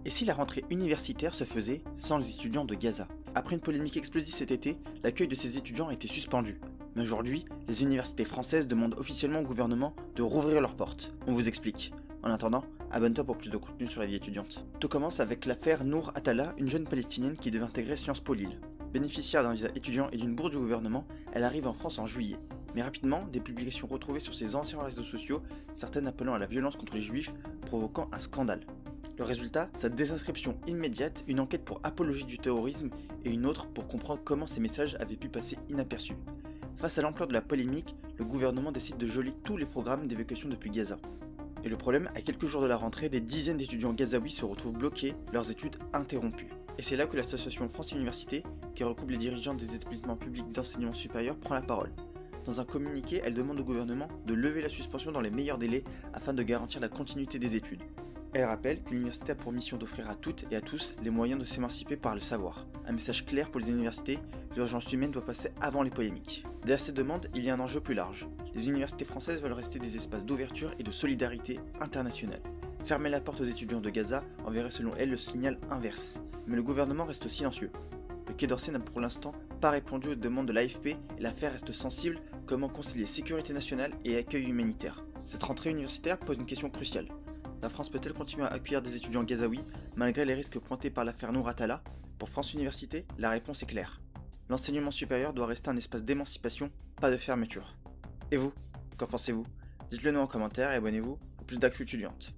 Et si la rentrée universitaire se faisait sans les étudiants de Gaza? Après une polémique explosive cet été, l'accueil de ces étudiants a été suspendu. Mais aujourd'hui, les universités françaises demandent officiellement au gouvernement de rouvrir leurs portes. On vous explique. En attendant, abonne-toi pour plus de contenu sur la vie étudiante. Tout commence avec l'affaire Nour Atalla, une jeune palestinienne qui devait intégrer Sciences Po Lille. Bénéficiaire d'un visa étudiant et d'une bourse du gouvernement, elle arrive en France en juillet. Mais rapidement, des publications retrouvées sur ses anciens réseaux sociaux, certaines appelant à la violence contre les juifs, provoquant un scandale. Le résultat, sa désinscription immédiate, une enquête pour apologie du terrorisme et une autre pour comprendre comment ces messages avaient pu passer inaperçus. Face à l'ampleur de la polémique, le gouvernement décide de geler tous les programmes d'évacuation depuis Gaza. Et le problème, à quelques jours de la rentrée, des dizaines d'étudiants gazaouis se retrouvent bloqués, leurs études interrompues. Et c'est là que l'association France Université, qui regroupe les dirigeants des établissements publics d'enseignement supérieur, prend la parole. Dans un communiqué, elle demande au gouvernement de lever la suspension dans les meilleurs délais afin de garantir la continuité des études. Elle rappelle que l'université a pour mission d'offrir à toutes et à tous les moyens de s'émanciper par le savoir. Un message clair pour les universités, l'urgence humaine doit passer avant les polémiques. Derrière ces demandes, il y a un enjeu plus large. Les universités françaises veulent rester des espaces d'ouverture et de solidarité internationale. Fermer la porte aux étudiants de Gaza enverrait selon elle le signal inverse. Mais le gouvernement reste silencieux. Le Quai d'Orsay n'a pour l'instant pas répondu aux demandes de l'AFP et l'affaire reste sensible. Comment concilier sécurité nationale et accueil humanitaire? Cette rentrée universitaire pose une question cruciale. La France peut-elle continuer à accueillir des étudiants gazaouis malgré les risques pointés par l'affaire Nour Atalla? Pour France Université, la réponse est claire. L'enseignement supérieur doit rester un espace d'émancipation, pas de fermeture. Et vous, qu'en pensez-vous? Dites-le nous en commentaire et abonnez-vous pour plus d'actu étudiante.